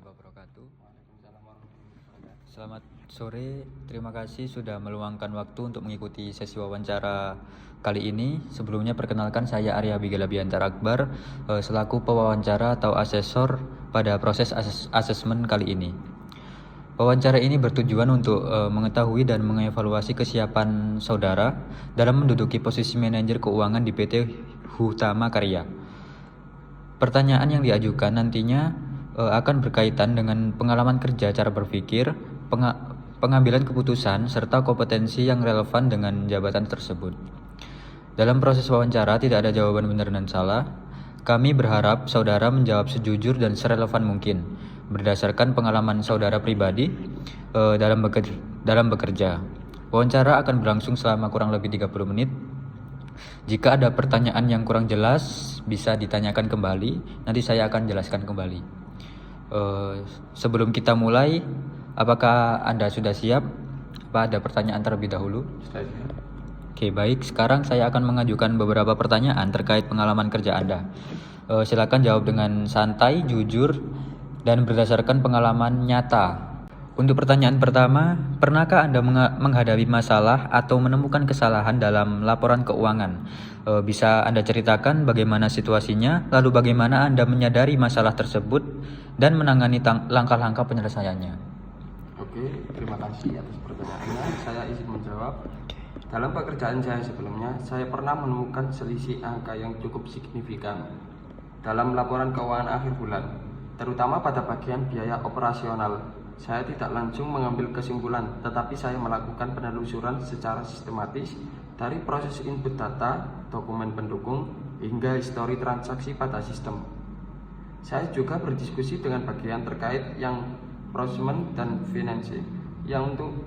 warahmatullahi wabarakatuh. Selamat sore, terima kasih sudah meluangkan waktu untuk mengikuti sesi wawancara kali ini. Sebelumnya perkenalkan, saya Arya Bigala Biantara Akbar, selaku pewawancara atau asesor pada proses asesmen kali ini. Wawancara ini bertujuan untuk mengetahui dan mengevaluasi kesiapan saudara dalam menduduki posisi manajer keuangan di PT Hutama Karya. Pertanyaan yang diajukan nantinya akan berkaitan dengan pengalaman kerja, cara berpikir, pengambilan keputusan, serta kompetensi yang relevan dengan jabatan tersebut. Dalam proses wawancara tidak ada jawaban benar dan salah. Kami berharap saudara menjawab sejujur dan serelevan mungkin berdasarkan pengalaman saudara pribadi dalam bekerja. Wawancara akan berlangsung selama kurang lebih 30 menit. Jika ada pertanyaan yang kurang jelas, bisa ditanyakan kembali. Nanti saya akan jelaskan kembali. Sebelum kita mulai, apakah Anda sudah siap? Apa ada pertanyaan terlebih dahulu? Oke, baik. Sekarang saya akan mengajukan beberapa pertanyaan terkait pengalaman kerja Anda. Silakan jawab dengan santai, jujur, dan berdasarkan pengalaman nyata. Untuk pertanyaan pertama, pernahkah Anda menghadapi masalah atau menemukan kesalahan dalam laporan keuangan? Bisa Anda ceritakan bagaimana situasinya, lalu bagaimana Anda menyadari masalah tersebut dan menangani langkah-langkah penyelesaiannya? Oke, terima kasih atas pertanyaannya. Saya izin menjawab. Dalam pekerjaan saya sebelumnya, saya pernah menemukan selisih angka yang cukup signifikan dalam laporan keuangan akhir bulan, terutama pada bagian biaya operasional. Saya tidak langsung mengambil kesimpulan, tetapi saya melakukan penelusuran secara sistematis dari proses input data, dokumen pendukung, hingga histori transaksi pada sistem. Saya juga berdiskusi dengan bagian terkait yang procurement dan finance yang untuk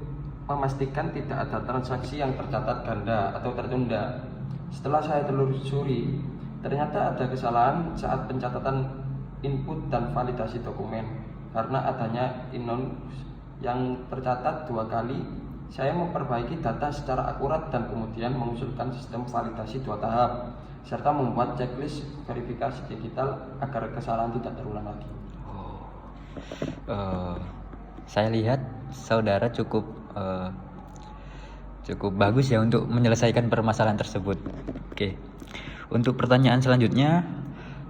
memastikan tidak ada transaksi yang tercatat ganda atau tertunda. Setelah saya telusuri, ternyata ada kesalahan saat pencatatan input dan validasi dokumen. Karena adanya invoice yang tercatat 2 kali, saya memperbaiki data secara akurat dan kemudian mengusulkan sistem validasi 2 tahap, serta membuat checklist verifikasi digital agar kesalahan tidak terulang lagi. Saya lihat saudara cukup bagus ya untuk menyelesaikan permasalahan tersebut. Oke. Untuk pertanyaan selanjutnya,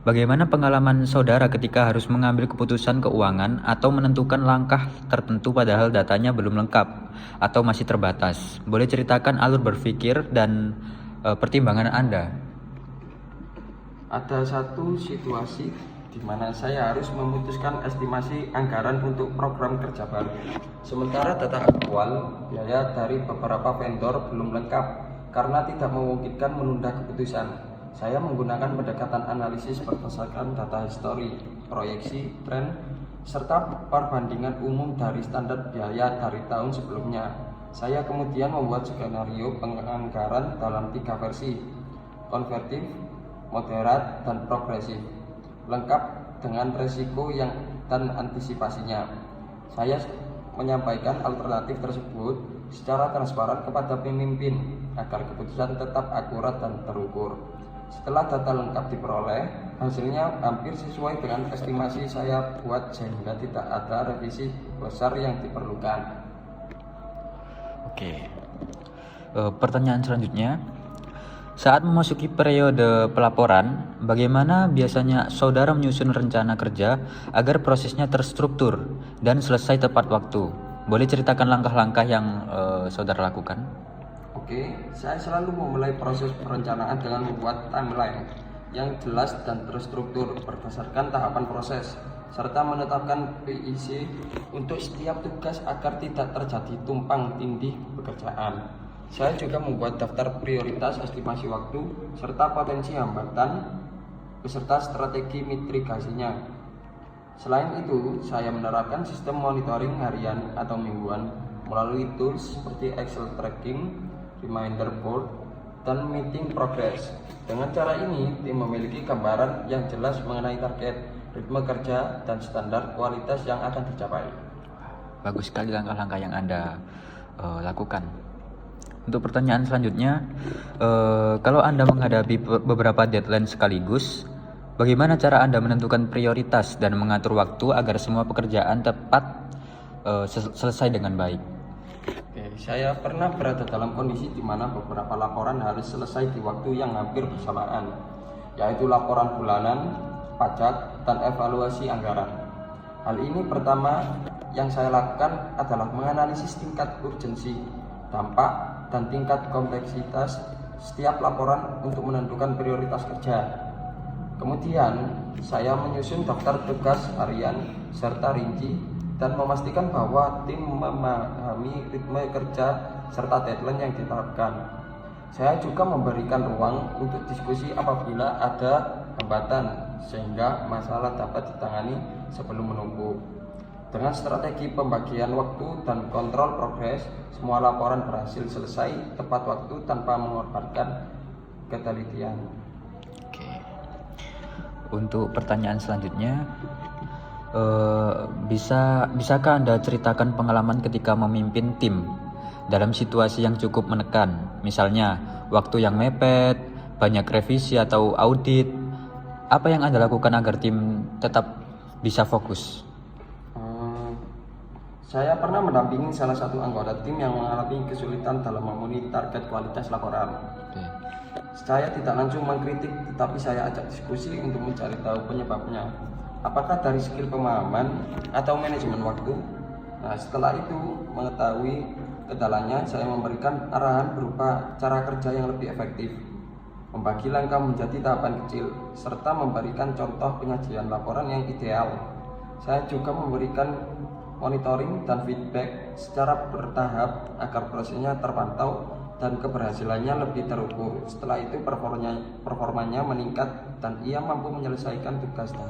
bagaimana pengalaman saudara ketika harus mengambil keputusan keuangan atau menentukan langkah tertentu padahal datanya belum lengkap atau masih terbatas? Boleh ceritakan alur berpikir dan pertimbangan Anda? Ada satu situasi di mana saya harus memutuskan estimasi anggaran untuk program kerja baru. Sementara data aktual biaya dari beberapa vendor belum lengkap karena tidak memungkinkan menunda keputusan. Saya menggunakan pendekatan analisis berdasarkan data histori, proyeksi, tren, serta perbandingan umum dari standar biaya dari tahun sebelumnya. Saya kemudian membuat skenario penganggaran dalam 3 versi, konvertif, moderat, dan progresif, lengkap dengan resiko dan antisipasinya. Saya menyampaikan alternatif tersebut secara transparan kepada pemimpin agar keputusan tetap akurat dan terukur. Setelah data lengkap diperoleh, hasilnya hampir sesuai dengan estimasi saya buat sehingga tidak ada revisi besar yang diperlukan. Oke. Pertanyaan selanjutnya, saat memasuki periode pelaporan, bagaimana biasanya saudara menyusun rencana kerja agar prosesnya terstruktur dan selesai tepat waktu? Boleh ceritakan langkah-langkah yang saudara lakukan? Oke, saya selalu memulai proses perencanaan dengan membuat timeline yang jelas dan terstruktur berdasarkan tahapan proses, serta menetapkan PIC untuk setiap tugas agar tidak terjadi tumpang tindih pekerjaan. Saya juga membuat daftar prioritas, estimasi waktu, serta potensi hambatan, beserta strategi mitigasinya. Selain itu, saya menerapkan sistem monitoring harian atau mingguan melalui tools seperti Excel tracking, reminder board, dan meeting progress. Dengan cara ini, tim memiliki gambaran yang jelas mengenai target, ritme kerja, dan standar kualitas yang akan dicapai. Bagus sekali langkah-langkah yang Anda lakukan. Untuk pertanyaan selanjutnya, kalau Anda menghadapi beberapa deadline sekaligus, Bagaimana cara Anda menentukan prioritas dan mengatur waktu agar semua pekerjaan tepat selesai dengan baik? Oke, saya pernah berada dalam kondisi di mana beberapa laporan harus selesai di waktu yang hampir bersamaan, yaitu laporan bulanan, pajak, dan evaluasi anggaran. Hal ini pertama yang saya lakukan adalah menganalisis tingkat urgensi, dampak, dan tingkat kompleksitas setiap laporan untuk menentukan prioritas kerja. Kemudian, saya menyusun daftar tugas harian serta rinci dan memastikan bahwa tim memahami ritme kerja serta deadline yang ditetapkan. Saya juga memberikan ruang untuk diskusi apabila ada hambatan sehingga masalah dapat ditangani sebelum menumpuk. Dengan strategi pembagian waktu dan kontrol progres, semua laporan berhasil selesai tepat waktu tanpa mengorbankan ketelitian. Oke. Untuk pertanyaan selanjutnya, bisakah Anda ceritakan pengalaman ketika memimpin tim dalam situasi yang cukup menekan, misalnya waktu yang mepet, banyak revisi atau audit? Apa yang Anda lakukan agar tim tetap bisa fokus? Saya pernah mendampingi salah satu anggota tim yang mengalami kesulitan dalam memenuhi target kualitas laporan. Saya tidak langsung mengkritik, tetapi saya ajak diskusi untuk mencari tahu penyebabnya. Apakah dari skill pemahaman atau manajemen waktu? Nah, setelah itu mengetahui kendalanya, saya memberikan arahan berupa cara kerja yang lebih efektif, membagi langkah menjadi tahapan kecil, serta memberikan contoh penyajian laporan yang ideal. Saya juga memberikan monitoring dan feedback secara bertahap agar prosesnya terpantau dan keberhasilannya lebih terukur. Setelah itu performanya meningkat dan ia mampu menyelesaikan tugasnya.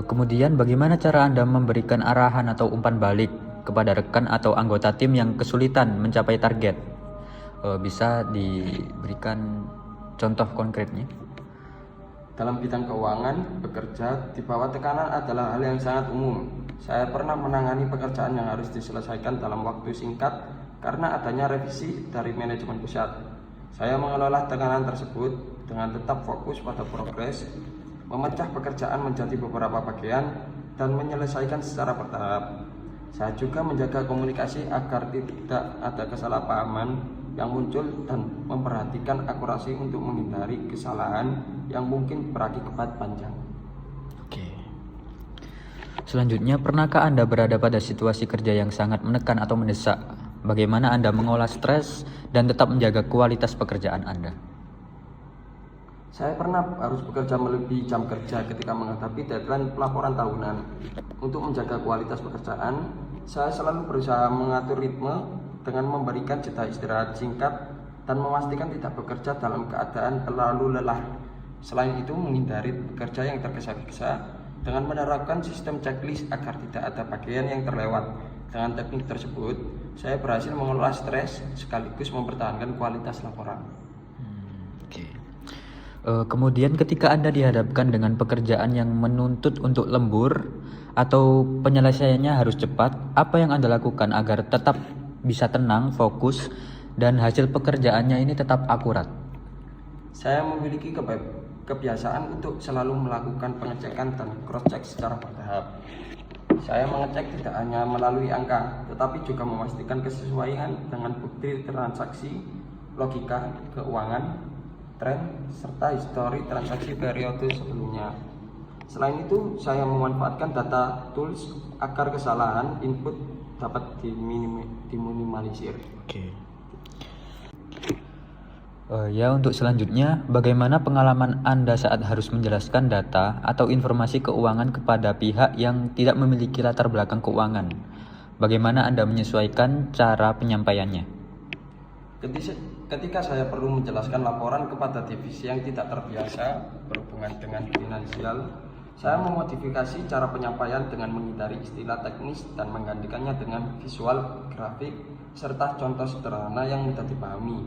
Kemudian bagaimana cara Anda memberikan arahan atau umpan balik kepada rekan atau anggota tim yang kesulitan mencapai target? Bisa diberikan contoh konkretnya? Dalam bidang keuangan, bekerja di bawah tekanan adalah hal yang sangat umum. Saya pernah menangani pekerjaan yang harus diselesaikan dalam waktu singkat karena adanya revisi dari manajemen pusat. Saya mengelola tekanan tersebut dengan tetap fokus pada progres, memecah pekerjaan menjadi beberapa bagian, dan menyelesaikan secara bertahap. Saya juga menjaga komunikasi agar tidak ada kesalahpahaman yang muncul dan memperhatikan akurasi untuk menghindari kesalahan yang mungkin berakibat panjang. Oke. Selanjutnya, pernahkah Anda berada pada situasi kerja yang sangat menekan atau mendesak? Bagaimana Anda mengolah stres dan tetap menjaga kualitas pekerjaan Anda? Saya pernah harus bekerja melebihi jam kerja ketika menghadapi deadline pelaporan tahunan. Untuk menjaga kualitas pekerjaan, saya selalu berusaha mengatur ritme dengan memberikan jeda istirahat singkat dan memastikan tidak bekerja dalam keadaan terlalu lelah. Selain itu, menghindari bekerja yang tergesa-gesa dengan menerapkan sistem checklist agar tidak ada bagian yang terlewat. Dengan teknik tersebut, saya berhasil mengelola stres sekaligus mempertahankan kualitas laporan. Kemudian ketika Anda dihadapkan dengan pekerjaan yang menuntut untuk lembur atau penyelesaiannya harus cepat, apa yang Anda lakukan agar tetap bisa tenang, fokus, dan hasil pekerjaannya ini tetap akurat? Saya memiliki kebiasaan untuk selalu melakukan pengecekan dan cross-check secara bertahap. Saya mengecek tidak hanya melalui angka, tetapi juga memastikan kesesuaian dengan bukti transaksi, logika keuangan, tren, serta histori transaksi periode sebelumnya. Selain itu, saya memanfaatkan data tools agar kesalahan input dapat diminimalisir. Oke. Untuk selanjutnya, bagaimana pengalaman Anda saat harus menjelaskan data atau informasi keuangan kepada pihak yang tidak memiliki latar belakang keuangan? Bagaimana Anda menyesuaikan cara penyampaiannya? Ketika saya perlu menjelaskan laporan kepada divisi yang tidak terbiasa berhubungan dengan finansial, saya memodifikasi cara penyampaian dengan menghindari istilah teknis dan menggantikannya dengan visual, grafik, serta contoh sederhana yang mudah dipahami,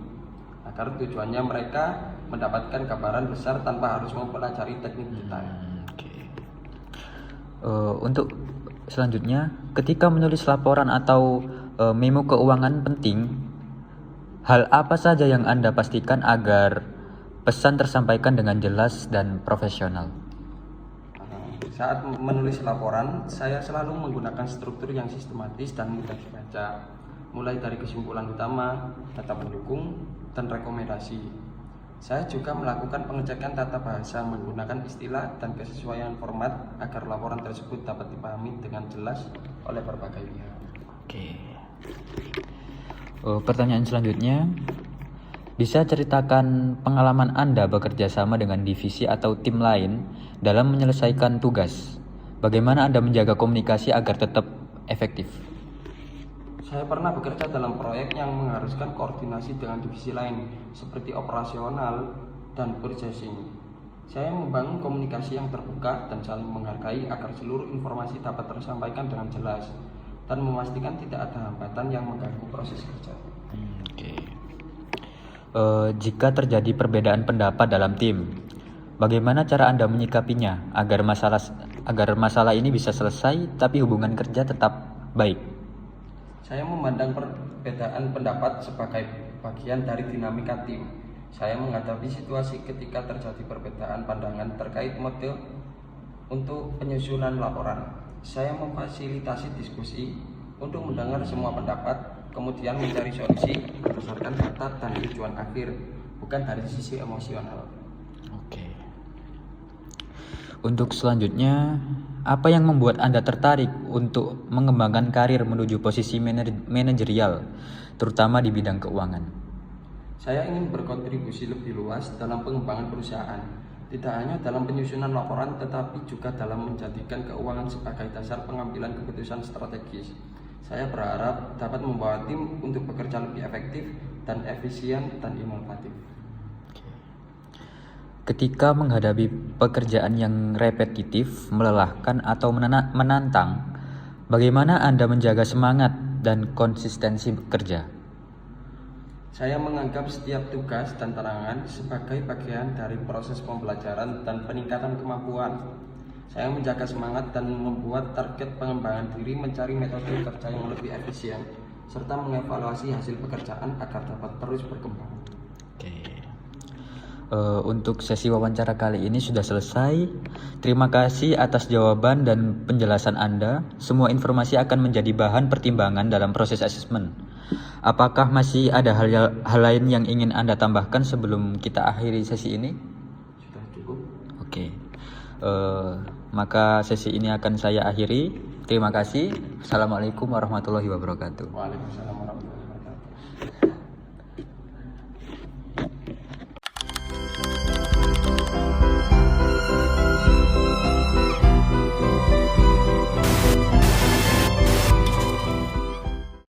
agar tujuannya mereka mendapatkan gambaran besar tanpa harus mempelajari teknik detail. Untuk selanjutnya, ketika menulis laporan atau memo keuangan penting, hal apa saja yang Anda pastikan agar Pesan tersampaikan dengan jelas dan profesional. Saat menulis laporan, saya selalu menggunakan struktur yang sistematis dan mudah dibaca, mulai dari kesimpulan utama, data pendukung, dan rekomendasi. Saya juga melakukan pengecekan tata bahasa menggunakan istilah dan kesesuaian format agar laporan tersebut dapat dipahami dengan jelas oleh berbagai pihak. Oke. Pertanyaan selanjutnya, bisa ceritakan pengalaman Anda bekerja sama dengan divisi atau tim lain dalam menyelesaikan tugas. Bagaimana Anda menjaga komunikasi agar tetap efektif? Saya pernah bekerja dalam proyek yang mengharuskan koordinasi dengan divisi lain, seperti operasional dan purchasing. Saya membangun komunikasi yang terbuka dan saling menghargai agar seluruh informasi dapat tersampaikan dengan jelas dan memastikan tidak ada hambatan yang mengganggu proses kerja. Jika terjadi perbedaan pendapat dalam tim, bagaimana cara Anda menyikapinya agar masalah ini bisa selesai tapi hubungan kerja tetap baik? Saya memandang perbedaan pendapat sebagai bagian dari dinamika tim. Saya menghadapi situasi ketika terjadi perbedaan pandangan terkait model untuk penyusunan laporan. Saya memfasilitasi diskusi untuk mendengar semua pendapat, kemudian mencari solusi berdasarkan data dan tujuan akhir, bukan dari sisi emosional. Oke. Untuk selanjutnya, apa yang membuat Anda tertarik untuk mengembangkan karir menuju posisi manajerial, terutama di bidang keuangan? Saya ingin berkontribusi lebih luas dalam pengembangan perusahaan, tidak hanya dalam penyusunan laporan, tetapi juga dalam menjadikan keuangan sebagai dasar pengambilan keputusan strategis. Saya berharap dapat membawa tim untuk bekerja lebih efektif dan efisien dan inovatif. Ketika menghadapi pekerjaan yang repetitif, melelahkan, atau menantang, bagaimana Anda menjaga semangat dan konsistensi bekerja? Saya menganggap setiap tugas dan tantangan sebagai bagian dari proses pembelajaran dan peningkatan kemampuan. Saya menjaga semangat dan membuat target pengembangan diri, mencari metode kerja yang lebih efisien, serta mengevaluasi hasil pekerjaan agar dapat terus berkembang. Oke. Untuk sesi wawancara kali ini sudah selesai. Terima kasih atas jawaban dan penjelasan Anda. Semua informasi akan menjadi bahan pertimbangan dalam proses asesmen. Apakah masih ada hal lain yang ingin Anda tambahkan sebelum kita akhiri sesi ini? Sudah cukup. Oke. Maka sesi ini akan saya akhiri. Terima kasih. Assalamualaikum warahmatullahi wabarakatuh. Waalaikumsalam warahmatullahi wabarakatuh.